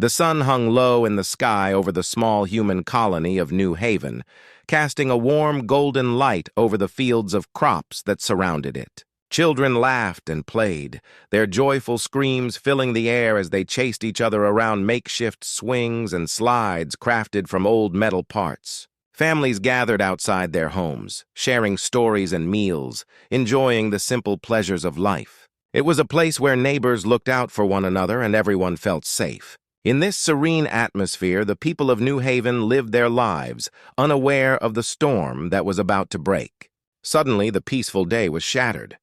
The sun hung low in the sky over the small human colony of New Haven, casting a warm golden light over the fields of crops that surrounded it. Children laughed and played, their joyful screams filling the air as they chased each other around makeshift swings and slides crafted from old metal parts. Families gathered outside their homes, sharing stories and meals, enjoying the simple pleasures of life. It was a place where neighbors looked out for one another and everyone felt safe. In this serene atmosphere, the people of New Haven lived their lives, unaware of the storm that was about to break. Suddenly, the peaceful day was shattered.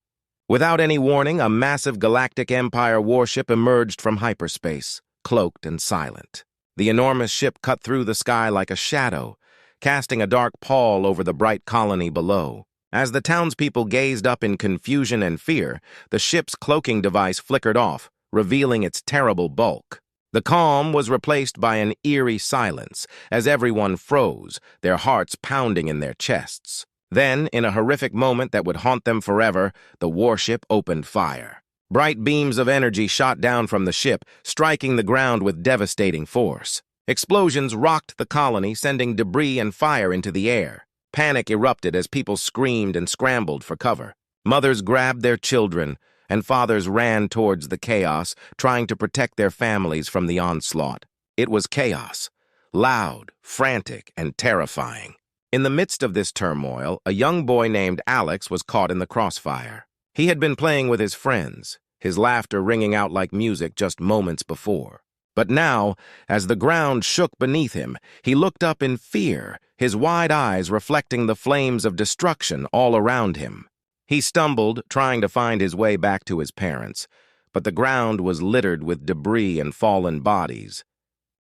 Without any warning, a massive Galactic Empire warship emerged from hyperspace, cloaked and silent. The enormous ship cut through the sky like a shadow, casting a dark pall over the bright colony below. As the townspeople gazed up in confusion and fear, the ship's cloaking device flickered off, revealing its terrible bulk. The calm was replaced by an eerie silence, as everyone froze, their hearts pounding in their chests. Then, in a horrific moment that would haunt them forever, the warship opened fire. Bright beams of energy shot down from the ship, striking the ground with devastating force. Explosions rocked the colony, sending debris and fire into the air. Panic erupted as people screamed and scrambled for cover. Mothers grabbed their children, and fathers ran towards the chaos, trying to protect their families from the onslaught. It was chaos, loud, frantic, and terrifying. In the midst of this turmoil, a young boy named Alex was caught in the crossfire. He had been playing with his friends, his laughter ringing out like music just moments before. But now, as the ground shook beneath him, he looked up in fear, his wide eyes reflecting the flames of destruction all around him. He stumbled, trying to find his way back to his parents, but the ground was littered with debris and fallen bodies.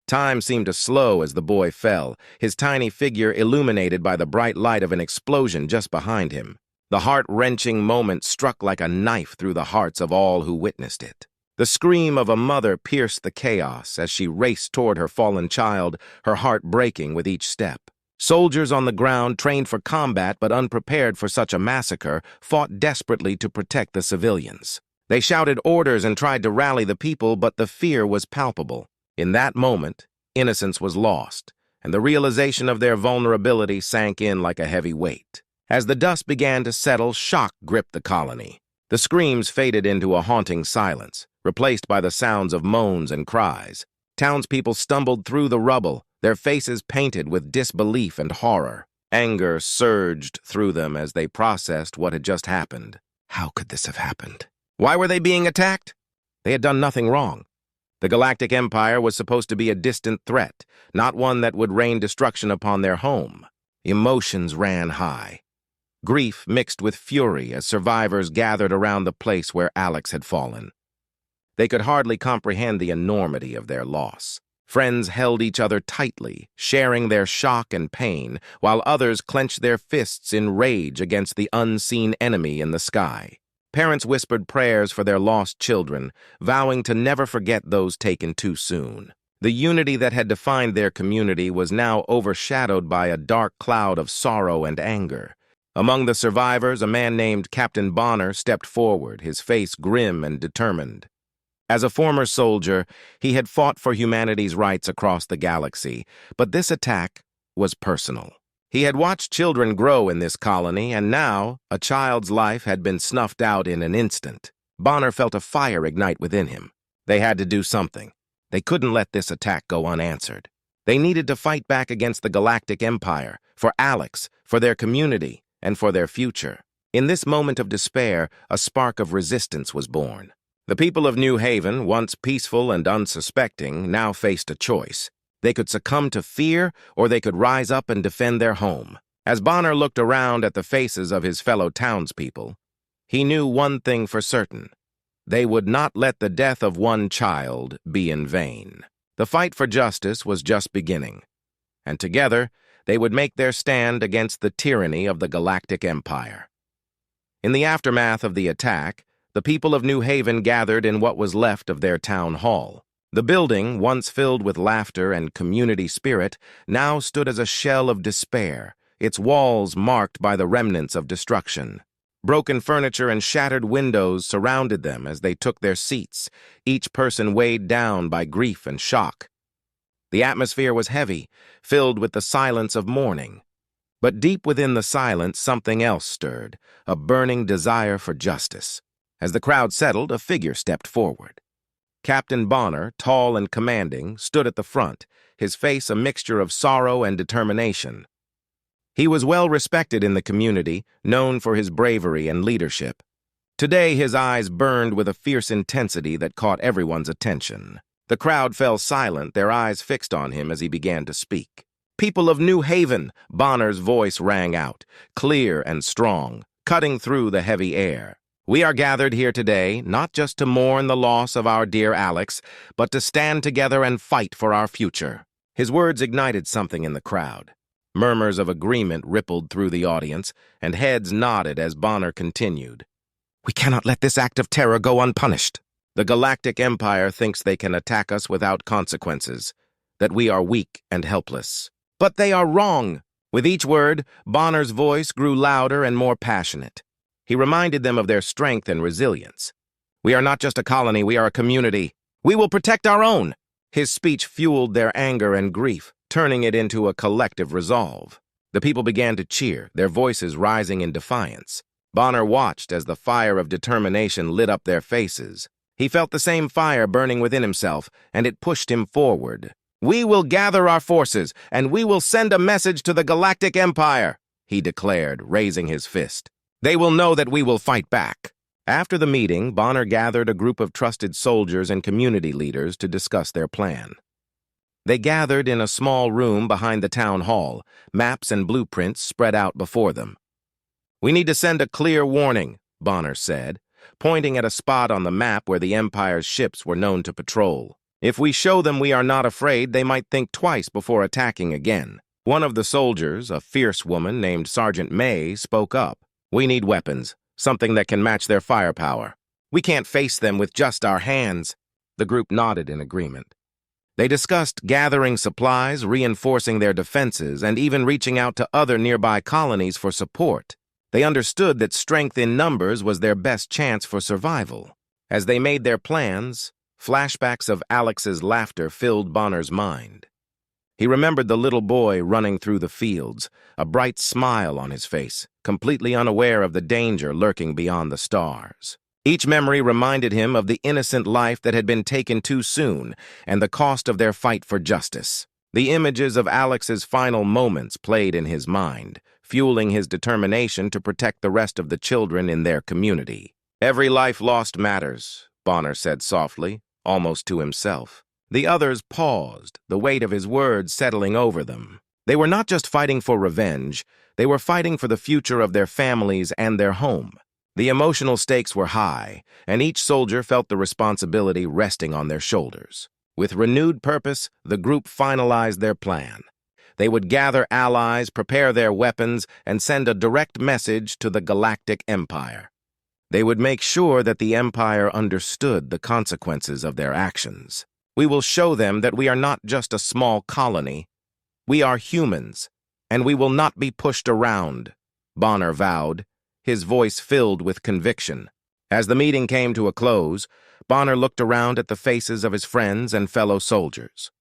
Time seemed to slow as the boy fell, his tiny figure illuminated by the bright light of an explosion just behind him. The heart-wrenching moment struck like a knife through the hearts of all who witnessed it. The scream of a mother pierced the chaos as she raced toward her fallen child, her heart breaking with each step. Soldiers on the ground, trained for combat but unprepared for such a massacre, fought desperately to protect the civilians. They shouted orders and tried to rally the people, but the fear was palpable. In that moment, innocence was lost, and the realization of their vulnerability sank in like a heavy weight. As the dust began to settle, shock gripped the colony. The screams faded into a haunting silence, replaced by the sounds of moans and cries. Townspeople stumbled through the rubble, their faces painted with disbelief and horror. Anger surged through them as they processed what had just happened. How could this have happened? Why were they being attacked? They had done nothing wrong. The Galactic Empire was supposed to be a distant threat, not one that would rain destruction upon their home. Emotions ran high. Grief mixed with fury as survivors gathered around the place where Alex had fallen. They could hardly comprehend the enormity of their loss. Friends held each other tightly, sharing their shock and pain, while others clenched their fists in rage against the unseen enemy in the sky. Parents whispered prayers for their lost children, vowing to never forget those taken too soon. The unity that had defined their community was now overshadowed by a dark cloud of sorrow and anger. Among the survivors, a man named Captain Bonner stepped forward, his face grim and determined. As a former soldier, he had fought for humanity's rights across the galaxy, but this attack was personal. He had watched children grow in this colony, and now a child's life had been snuffed out in an instant. Bonner felt a fire ignite within him. They had to do something. They couldn't let this attack go unanswered. They needed to fight back against the Galactic Empire, for Alex, for their community, and for their future. In this moment of despair, a spark of resistance was born. The people of New Haven, once peaceful and unsuspecting, now faced a choice. They could succumb to fear, or they could rise up and defend their home. As Bonner looked around at the faces of his fellow townspeople, he knew one thing for certain. They would not let the death of one child be in vain. The fight for justice was just beginning, and together they would make their stand against the tyranny of the Galactic Empire. In the aftermath of the attack, the people of New Haven gathered in what was left of their town hall. The building, once filled with laughter and community spirit, now stood as a shell of despair, its walls marked by the remnants of destruction. Broken furniture and shattered windows surrounded them as they took their seats, each person weighed down by grief and shock. The atmosphere was heavy, filled with the silence of mourning. But deep within the silence, something else stirred, a burning desire for justice. As the crowd settled, a figure stepped forward. Captain Bonner, tall and commanding, stood at the front, his face a mixture of sorrow and determination. He was well respected in the community, known for his bravery and leadership. Today, his eyes burned with a fierce intensity that caught everyone's attention. The crowd fell silent, their eyes fixed on him as he began to speak. "People of New Haven," Bonner's voice rang out, clear and strong, cutting through the heavy air. "We are gathered here today, not just to mourn the loss of our dear Alex, but to stand together and fight for our future." His words ignited something in the crowd. Murmurs of agreement rippled through the audience, and heads nodded as Bonner continued. "We cannot let this act of terror go unpunished. The Galactic Empire thinks they can attack us without consequences, that we are weak and helpless. But they are wrong." With each word, Bonner's voice grew louder and more passionate. He reminded them of their strength and resilience. "We are not just a colony, we are a community. We will protect our own." His speech fueled their anger and grief, turning it into a collective resolve. The people began to cheer, their voices rising in defiance. Bonner watched as the fire of determination lit up their faces. He felt the same fire burning within himself, and it pushed him forward. "We will gather our forces, and we will send a message to the Galactic Empire," he declared, raising his fist. "They will know that we will fight back." After the meeting, Bonner gathered a group of trusted soldiers and community leaders to discuss their plan. They gathered in a small room behind the town hall, maps and blueprints spread out before them. "We need to send a clear warning," Bonner said, pointing at a spot on the map where the Empire's ships were known to patrol. "If we show them we are not afraid, they might think twice before attacking again." One of the soldiers, a fierce woman named Sergeant May, spoke up. "We need weapons, something that can match their firepower. We can't face them with just our hands." The group nodded in agreement. They discussed gathering supplies, reinforcing their defenses, and even reaching out to other nearby colonies for support. They understood that strength in numbers was their best chance for survival. As they made their plans, flashbacks of Alex's laughter filled Bonner's mind. He remembered the little boy running through the fields, a bright smile on his face, completely unaware of the danger lurking beyond the stars. Each memory reminded him of the innocent life that had been taken too soon and the cost of their fight for justice. The images of Alex's final moments played in his mind, fueling his determination to protect the rest of the children in their community. "Every life lost matters," Bonner said softly, almost to himself. The others paused, the weight of his words settling over them. They were not just fighting for revenge, they were fighting for the future of their families and their home. The emotional stakes were high, and each soldier felt the responsibility resting on their shoulders. With renewed purpose, the group finalized their plan. They would gather allies, prepare their weapons, and send a direct message to the Galactic Empire. They would make sure that the Empire understood the consequences of their actions. "We will show them that we are not just a small colony. We are humans, and we will not be pushed around," Bonner vowed, his voice filled with conviction. As the meeting came to a close, Bonner looked around at the faces of his friends and fellow soldiers.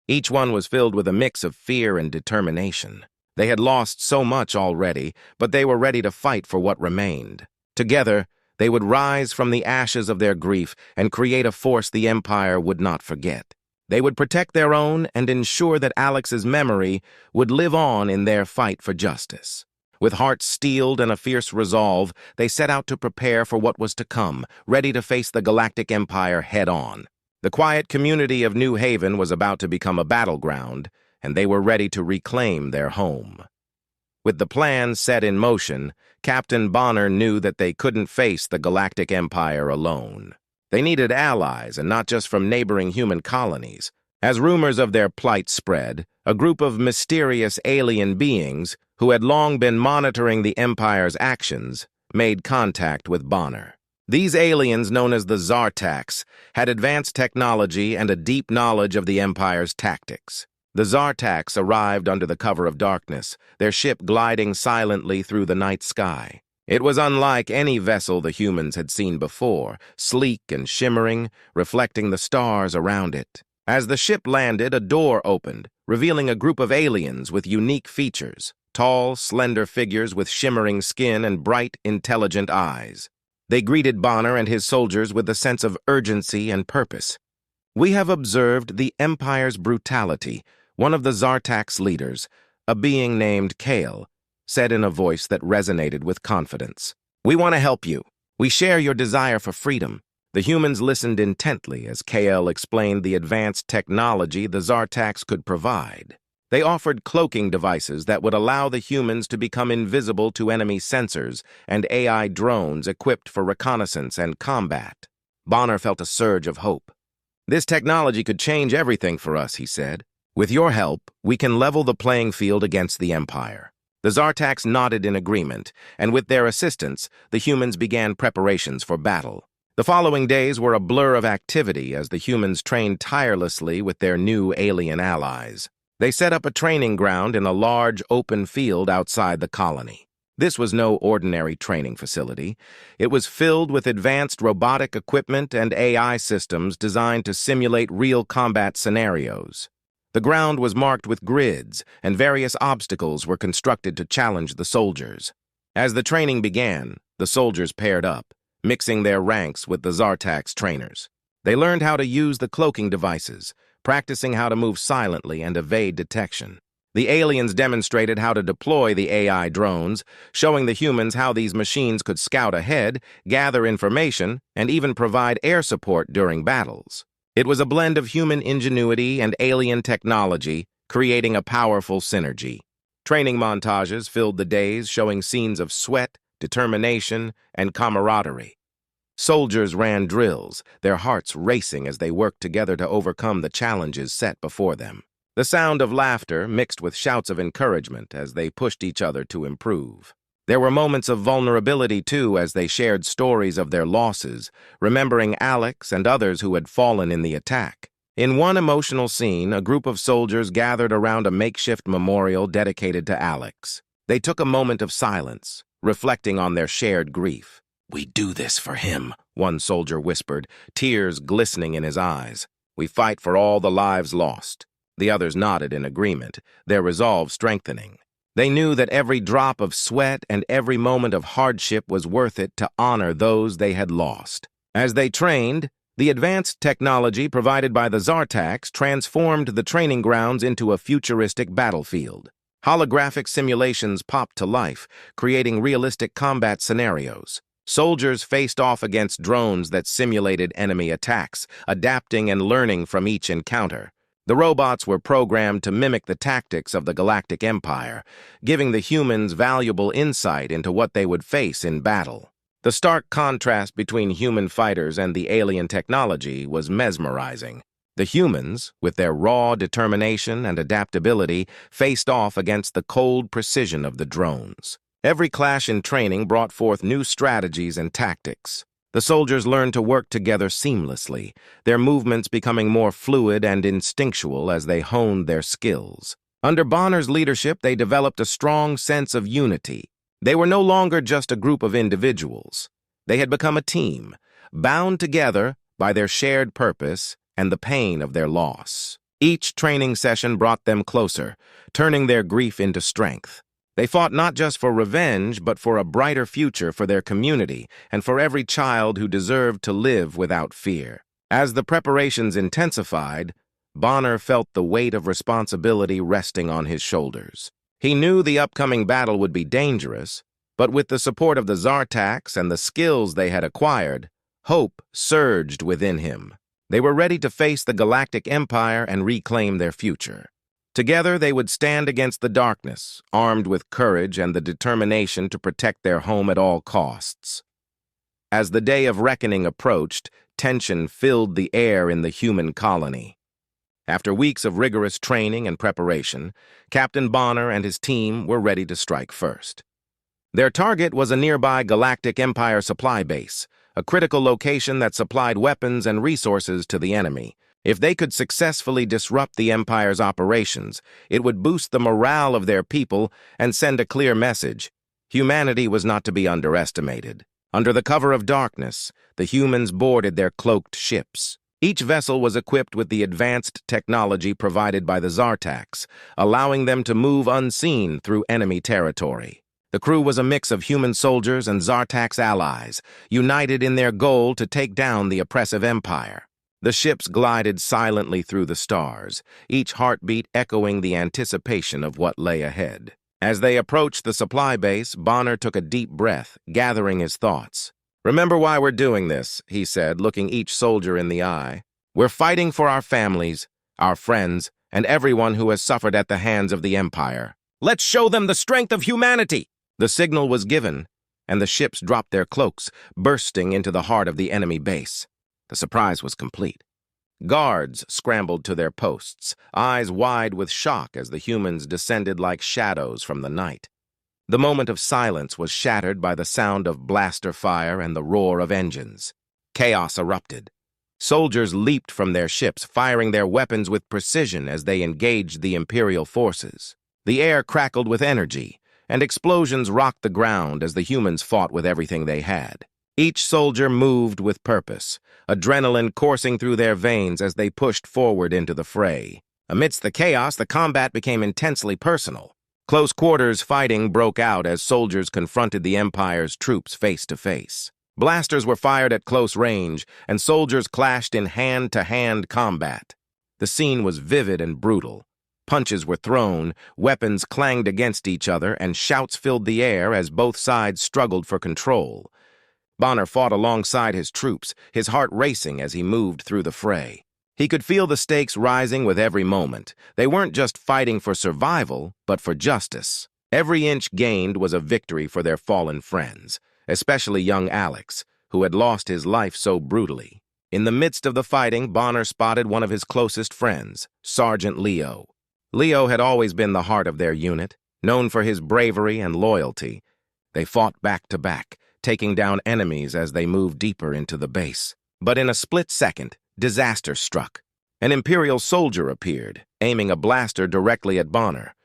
Each one was filled with a mix of fear and determination. They had lost so much already, but they were ready to fight for what remained. Together, they would rise from the ashes of their grief and create a force the Empire would not forget. They would protect their own and ensure that Alex's memory would live on in their fight for justice. With hearts steeled and a fierce resolve, they set out to prepare for what was to come, ready to face the Galactic Empire head-on. The quiet community of New Haven was about to become a battleground, and they were ready to reclaim their home. With the plan set in motion, Captain Bonner knew that they couldn't face the Galactic Empire alone. They needed allies, and not just from neighboring human colonies. As rumors of their plight spread, a group of mysterious alien beings, who had long been monitoring the Empire's actions, made contact with Bonner. These aliens, known as the Zartax, had advanced technology and a deep knowledge of the Empire's tactics. The Zartax arrived under the cover of darkness, their ship gliding silently through the night sky. It was unlike any vessel the humans had seen before, sleek and shimmering, reflecting the stars around it. As the ship landed, a door opened, revealing a group of aliens with unique features, tall, slender figures with shimmering skin and bright, intelligent eyes. They greeted Bonner and his soldiers with a sense of urgency and purpose. "We have observed the Empire's brutality," one of the Zartak's leaders, a being named Kale, said in a voice that resonated with confidence. "We want to help you. We share your desire for freedom." The humans listened intently as Kale explained the advanced technology the Zartaks could provide. They offered cloaking devices that would allow the humans to become invisible to enemy sensors and AI drones equipped for reconnaissance and combat. Bonner felt a surge of hope. "This technology could change everything for us," he said. "With your help, we can level the playing field against the Empire." The Zartaks nodded in agreement, and with their assistance, the humans began preparations for battle. The following days were a blur of activity as the humans trained tirelessly with their new alien allies. They set up a training ground in a large, open field outside the colony. This was no ordinary training facility. It was filled with advanced robotic equipment and AI systems designed to simulate real combat scenarios. The ground was marked with grids, and various obstacles were constructed to challenge the soldiers. As the training began, the soldiers paired up, mixing their ranks with the Zartak's trainers. They learned how to use the cloaking devices, practicing how to move silently and evade detection. The aliens demonstrated how to deploy the AI drones, showing the humans how these machines could scout ahead, gather information, and even provide air support during battles. It was a blend of human ingenuity and alien technology, creating a powerful synergy. Training montages filled the days, showing scenes of sweat, determination, and camaraderie. Soldiers ran drills, their hearts racing as they worked together to overcome the challenges set before them. The sound of laughter mixed with shouts of encouragement as they pushed each other to improve. There were moments of vulnerability, too, as they shared stories of their losses, remembering Alex and others who had fallen in the attack. In one emotional scene, a group of soldiers gathered around a makeshift memorial dedicated to Alex. They took a moment of silence, reflecting on their shared grief. "We do this for him," one soldier whispered, tears glistening in his eyes. "We fight for all the lives lost." The others nodded in agreement, their resolve strengthening. They knew that every drop of sweat and every moment of hardship was worth it to honor those they had lost. As they trained, the advanced technology provided by the Zartaks transformed the training grounds into a futuristic battlefield. Holographic simulations popped to life, creating realistic combat scenarios. Soldiers faced off against drones that simulated enemy attacks, adapting and learning from each encounter. The robots were programmed to mimic the tactics of the Galactic Empire, giving the humans valuable insight into what they would face in battle. The stark contrast between human fighters and the alien technology was mesmerizing. The humans, with their raw determination and adaptability, faced off against the cold precision of the drones. Every clash in training brought forth new strategies and tactics. The soldiers learned to work together seamlessly, their movements becoming more fluid and instinctual as they honed their skills. Under Bonner's leadership, they developed a strong sense of unity. They were no longer just a group of individuals. They had become a team, bound together by their shared purpose and the pain of their loss. Each training session brought them closer, turning their grief into strength. They fought not just for revenge, but for a brighter future for their community and for every child who deserved to live without fear. As the preparations intensified, Bonner felt the weight of responsibility resting on his shoulders. He knew the upcoming battle would be dangerous, but with the support of the Zartaks and the skills they had acquired, hope surged within him. They were ready to face the Galactic Empire and reclaim their future. Together, they would stand against the darkness, armed with courage and the determination to protect their home at all costs. As the day of reckoning approached, tension filled the air in the human colony. After weeks of rigorous training and preparation, Captain Bonner and his team were ready to strike first. Their target was a nearby Galactic Empire supply base, a critical location that supplied weapons and resources to the enemy. If they could successfully disrupt the Empire's operations, it would boost the morale of their people and send a clear message. Humanity was not to be underestimated. Under the cover of darkness, the humans boarded their cloaked ships. Each vessel was equipped with the advanced technology provided by the Zartax, allowing them to move unseen through enemy territory. The crew was a mix of human soldiers and Zartax allies, united in their goal to take down the oppressive empire. The ships glided silently through the stars, each heartbeat echoing the anticipation of what lay ahead. As they approached the supply base, Bonner took a deep breath, gathering his thoughts. "Remember why we're doing this," he said, looking each soldier in the eye. "We're fighting for our families, our friends, and everyone who has suffered at the hands of the Empire. Let's show them the strength of humanity!" The signal was given, and the ships dropped their cloaks, bursting into the heart of the enemy base. The surprise was complete. Guards scrambled to their posts, eyes wide with shock as the humans descended like shadows from the night. The moment of silence was shattered by the sound of blaster fire and the roar of engines. Chaos erupted. Soldiers leaped from their ships, firing their weapons with precision as they engaged the Imperial forces. The air crackled with energy, and explosions rocked the ground as the humans fought with everything they had. Each soldier moved with purpose, adrenaline coursing through their veins as they pushed forward into the fray. Amidst the chaos, the combat became intensely personal. Close quarters fighting broke out as soldiers confronted the Empire's troops face to face. Blasters were fired at close range, and soldiers clashed in hand-to-hand combat. The scene was vivid and brutal. Punches were thrown, weapons clanged against each other, and shouts filled the air as both sides struggled for control. Bonner fought alongside his troops, his heart racing as he moved through the fray. He could feel the stakes rising with every moment. They weren't just fighting for survival, but for justice. Every inch gained was a victory for their fallen friends, especially young Alex, who had lost his life so brutally. In the midst of the fighting, Bonner spotted one of his closest friends, Sergeant Leo. Leo had always been the heart of their unit, known for his bravery and loyalty. They fought back to back, taking down enemies as they moved deeper into the base. But in a split second, disaster struck. An Imperial soldier appeared, aiming a blaster directly at Bonner.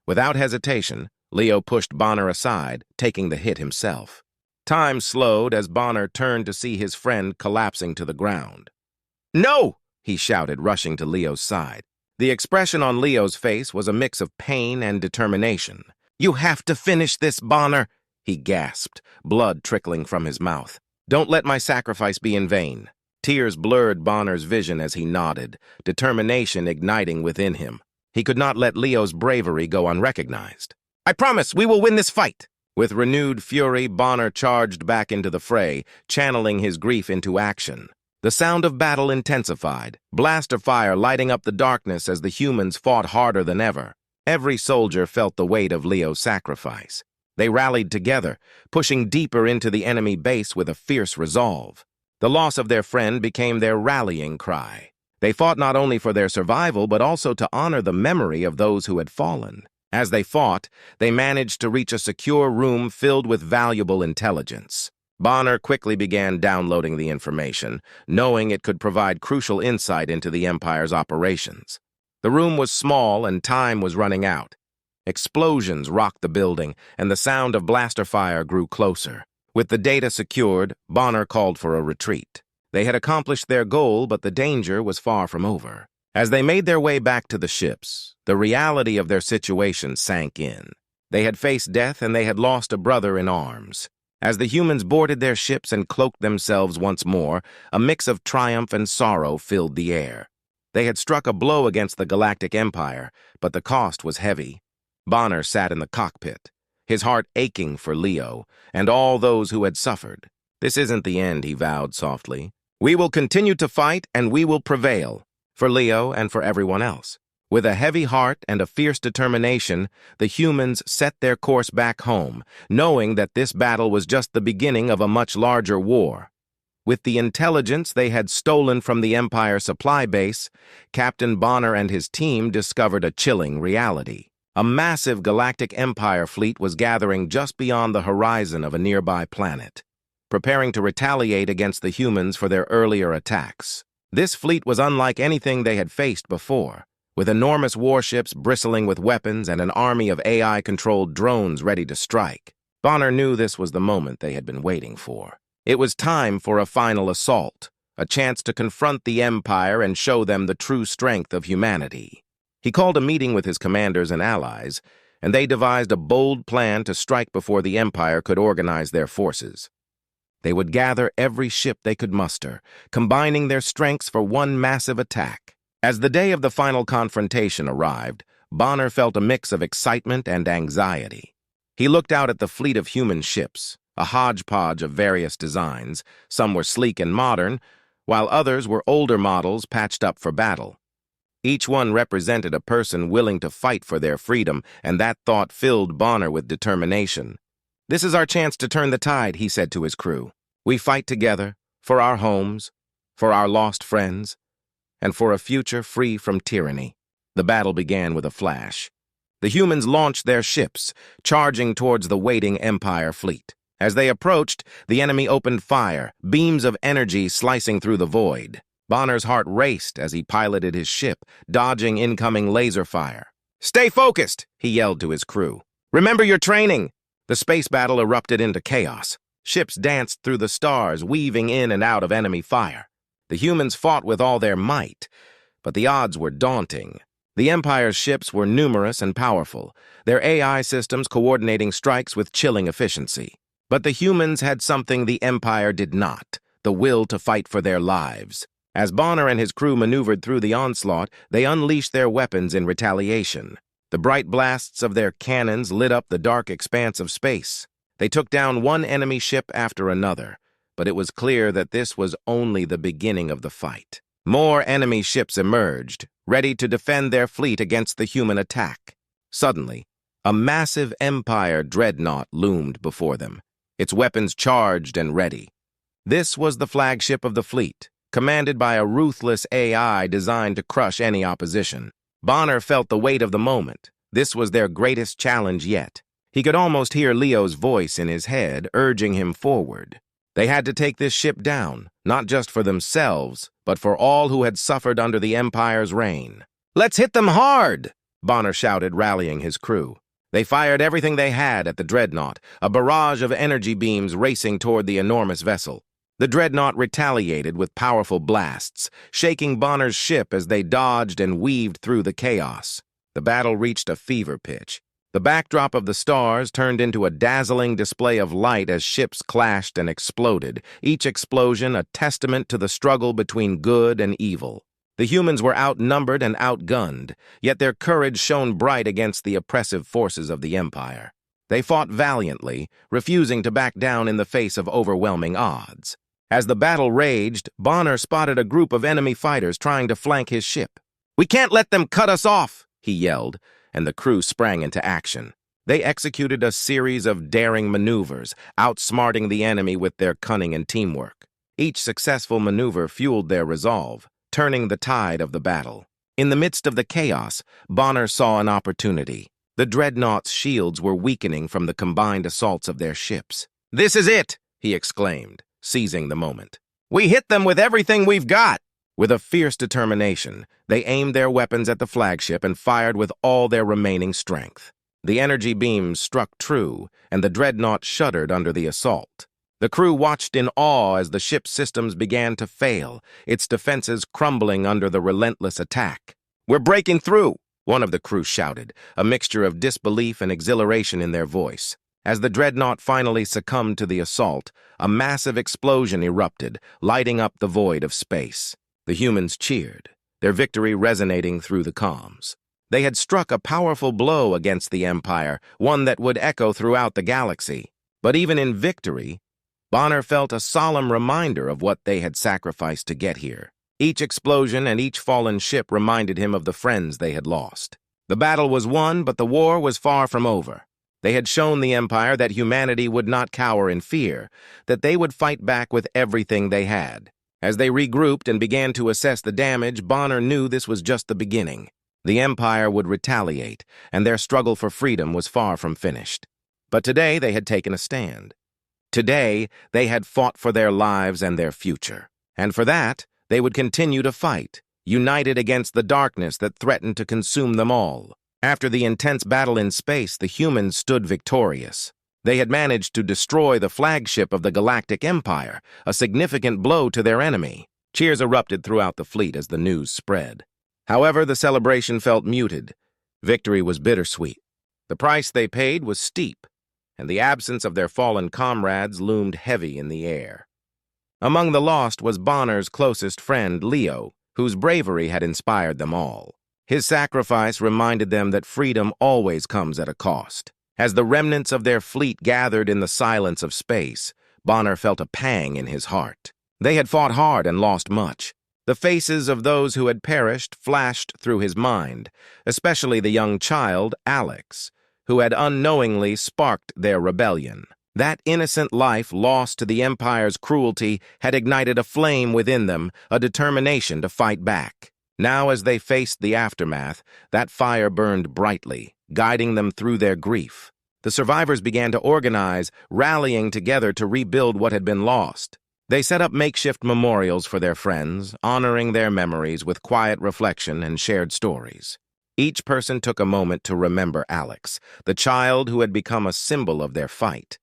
Without hesitation, Leo pushed Bonner aside, taking the hit himself. Time slowed as Bonner turned to see his friend collapsing to the ground. "No!" he shouted, rushing to Leo's side. The expression on Leo's face was a mix of pain and determination. "You have to finish this, Bonner," he gasped, blood trickling from his mouth. "Don't let my sacrifice be in vain." Tears blurred Bonner's vision as he nodded, determination igniting within him. He could not let Leo's bravery go unrecognized. "I promise we will win this fight." With renewed fury, Bonner charged back into the fray, channeling his grief into action. The sound of battle intensified, blaster fire lighting up the darkness as the humans fought harder than ever. Every soldier felt the weight of Leo's sacrifice. They rallied together, pushing deeper into the enemy base with a fierce resolve. The loss of their friend became their rallying cry. They fought not only for their survival, but also to honor the memory of those who had fallen. As they fought, they managed to reach a secure room filled with valuable intelligence. Bonner quickly began downloading the information, knowing it could provide crucial insight into the Empire's operations. The room was small and time was running out. Explosions rocked the building, and the sound of blaster fire grew closer. With the data secured, Bonner called for a retreat. They had accomplished their goal, but the danger was far from over. As they made their way back to the ships, the reality of their situation sank in. They had faced death, and they had lost a brother in arms. As the humans boarded their ships and cloaked themselves once more, a mix of triumph and sorrow filled the air. They had struck a blow against the Galactic Empire, but the cost was heavy. Bonner sat in the cockpit, his heart aching for Leo and all those who had suffered. "This isn't the end," he vowed softly. "We will continue to fight, and we will prevail, for Leo and for everyone else." With a heavy heart and a fierce determination, the humans set their course back home, knowing that this battle was just the beginning of a much larger war. With the intelligence they had stolen from the Empire supply base, Captain Bonner and his team discovered a chilling reality. A massive Galactic Empire fleet was gathering just beyond the horizon of a nearby planet, preparing to retaliate against the humans for their earlier attacks. This fleet was unlike anything they had faced before, with enormous warships bristling with weapons and an army of AI-controlled drones ready to strike. Bonner knew this was the moment they had been waiting for. It was time for a final assault, a chance to confront the Empire and show them the true strength of humanity. He called a meeting with his commanders and allies, and they devised a bold plan to strike before the Empire could organize their forces. They would gather every ship they could muster, combining their strengths for one massive attack. As the day of the final confrontation arrived, Bonner felt a mix of excitement and anxiety. He looked out at the fleet of human ships, a hodgepodge of various designs. Some were sleek and modern, while others were older models patched up for battle. Each one represented a person willing to fight for their freedom, and that thought filled Bonner with determination. "This is our chance to turn the tide," he said to his crew. "We fight together, for our homes, for our lost friends, and for a future free from tyranny." The battle began with a flash. The humans launched their ships, charging towards the waiting Empire fleet. As they approached, the enemy opened fire, beams of energy slicing through the void. Bonner's heart raced as he piloted his ship, dodging incoming laser fire. "Stay focused," he yelled to his crew. "Remember your training." The space battle erupted into chaos. Ships danced through the stars, weaving in and out of enemy fire. The humans fought with all their might, but the odds were daunting. The Empire's ships were numerous and powerful, their AI systems coordinating strikes with chilling efficiency. But the humans had something the Empire did not: the will to fight for their lives. As Bonner and his crew maneuvered through the onslaught, they unleashed their weapons in retaliation. The bright blasts of their cannons lit up the dark expanse of space. They took down one enemy ship after another, but it was clear that this was only the beginning of the fight. More enemy ships emerged, ready to defend their fleet against the human attack. Suddenly, a massive Empire dreadnought loomed before them, its weapons charged and ready. This was the flagship of the fleet, commanded by a ruthless AI designed to crush any opposition. Bonner felt the weight of the moment. This was their greatest challenge yet. He could almost hear Leo's voice in his head, urging him forward. They had to take this ship down, not just for themselves, but for all who had suffered under the Empire's reign. "Let's hit them hard!" Bonner shouted, rallying his crew. They fired everything they had at the dreadnought, a barrage of energy beams racing toward the enormous vessel. The dreadnought retaliated with powerful blasts, shaking Bonner's ship as they dodged and weaved through the chaos. The battle reached a fever pitch. The backdrop of the stars turned into a dazzling display of light as ships clashed and exploded, each explosion a testament to the struggle between good and evil. The humans were outnumbered and outgunned, yet their courage shone bright against the oppressive forces of the Empire. They fought valiantly, refusing to back down in the face of overwhelming odds. As the battle raged, Bonner spotted a group of enemy fighters trying to flank his ship. "We can't let them cut us off!" he yelled, and the crew sprang into action. They executed a series of daring maneuvers, outsmarting the enemy with their cunning and teamwork. Each successful maneuver fueled their resolve, turning the tide of the battle. In the midst of the chaos, Bonner saw an opportunity. The dreadnought's shields were weakening from the combined assaults of their ships. "This is it!" he exclaimed, seizing the moment. "We hit them with everything we've got!" With a fierce determination, they aimed their weapons at the flagship and fired with all their remaining strength. The energy beams struck true, and the dreadnought shuddered under the assault. The crew watched in awe as the ship's systems began to fail, its defenses crumbling under the relentless attack. "We're breaking through!" one of the crew shouted, a mixture of disbelief and exhilaration in their voice. As the dreadnought finally succumbed to the assault, a massive explosion erupted, lighting up the void of space. The humans cheered, their victory resonating through the comms. They had struck a powerful blow against the Empire, one that would echo throughout the galaxy. But even in victory, Bonner felt a solemn reminder of what they had sacrificed to get here. Each explosion and each fallen ship reminded him of the friends they had lost. The battle was won, but the war was far from over. They had shown the Empire that humanity would not cower in fear, that they would fight back with everything they had. As they regrouped and began to assess the damage, Bonner knew this was just the beginning. The Empire would retaliate, and their struggle for freedom was far from finished. But today they had taken a stand. Today they had fought for their lives and their future. And for that, they would continue to fight, united against the darkness that threatened to consume them all. After the intense battle in space, the humans stood victorious. They had managed to destroy the flagship of the Galactic Empire, a significant blow to their enemy. Cheers erupted throughout the fleet as the news spread. However, the celebration felt muted. Victory was bittersweet. The price they paid was steep, and the absence of their fallen comrades loomed heavy in the air. Among the lost was Bonner's closest friend, Leo, whose bravery had inspired them all. His sacrifice reminded them that freedom always comes at a cost. As the remnants of their fleet gathered in the silence of space, Bonner felt a pang in his heart. They had fought hard and lost much. The faces of those who had perished flashed through his mind, especially the young child, Alex, who had unknowingly sparked their rebellion. That innocent life lost to the Empire's cruelty had ignited a flame within them, a determination to fight back. Now, as they faced the aftermath, that fire burned brightly, guiding them through their grief. The survivors began to organize, rallying together to rebuild what had been lost. They set up makeshift memorials for their friends, honoring their memories with quiet reflection and shared stories. Each person took a moment to remember Alex, the child who had become a symbol of their fight.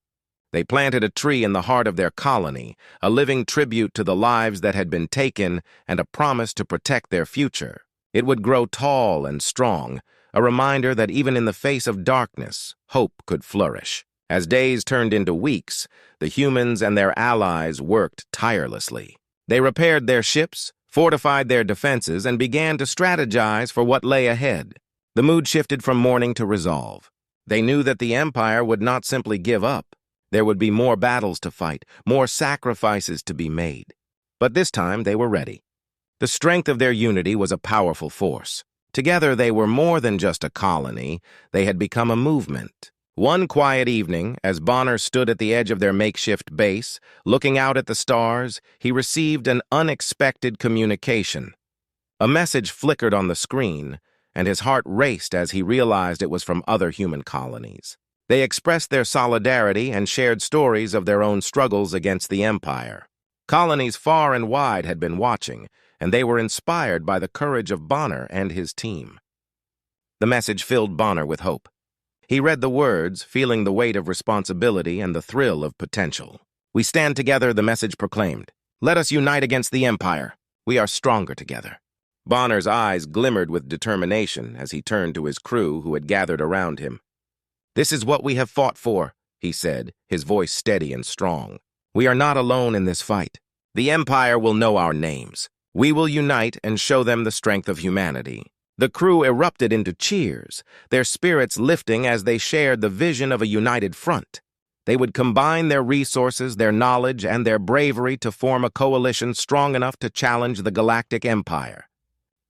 They planted a tree in the heart of their colony, a living tribute to the lives that had been taken and a promise to protect their future. It would grow tall and strong, a reminder that even in the face of darkness, hope could flourish. As days turned into weeks, the humans and their allies worked tirelessly. They repaired their ships, fortified their defenses, and began to strategize for what lay ahead. The mood shifted from mourning to resolve. They knew that the Empire would not simply give up. There would be more battles to fight, more sacrifices to be made. But this time they were ready. The strength of their unity was a powerful force. Together they were more than just a colony, they had become a movement. One quiet evening, as Bonner stood at the edge of their makeshift base, looking out at the stars, he received an unexpected communication. A message flickered on the screen, and his heart raced as he realized it was from other human colonies. They expressed their solidarity and shared stories of their own struggles against the Empire. Colonies far and wide had been watching, and they were inspired by the courage of Bonner and his team. The message filled Bonner with hope. He read the words, feeling the weight of responsibility and the thrill of potential. "We stand together," the message proclaimed. "Let us unite against the Empire. We are stronger together." Bonner's eyes glimmered with determination as he turned to his crew who had gathered around him. "This is what we have fought for," he said, his voice steady and strong. "We are not alone in this fight. The Empire will know our names. We will unite and show them the strength of humanity." The crew erupted into cheers, their spirits lifting as they shared the vision of a united front. They would combine their resources, their knowledge, and their bravery to form a coalition strong enough to challenge the Galactic Empire.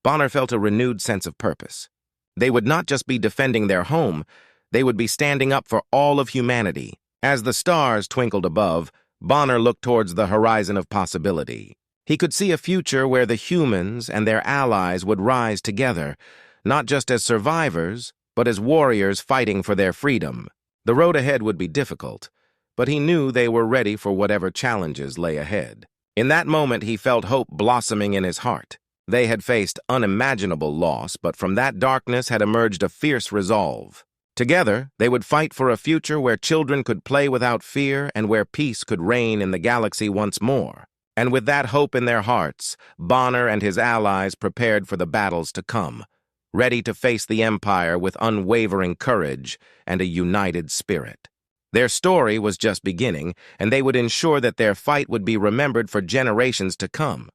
Bonner felt a renewed sense of purpose. They would not just be defending their home, they would be standing up for all of humanity. As the stars twinkled above, Bonner looked towards the horizon of possibility. He could see a future where the humans and their allies would rise together, not just as survivors, but as warriors fighting for their freedom. The road ahead would be difficult, but he knew they were ready for whatever challenges lay ahead. In that moment, he felt hope blossoming in his heart. They had faced unimaginable loss, but from that darkness had emerged a fierce resolve. Together, they would fight for a future where children could play without fear and where peace could reign in the galaxy once more. And with that hope in their hearts, Bonner and his allies prepared for the battles to come, ready to face the Empire with unwavering courage and a united spirit. Their story was just beginning, and they would ensure that their fight would be remembered for generations to come.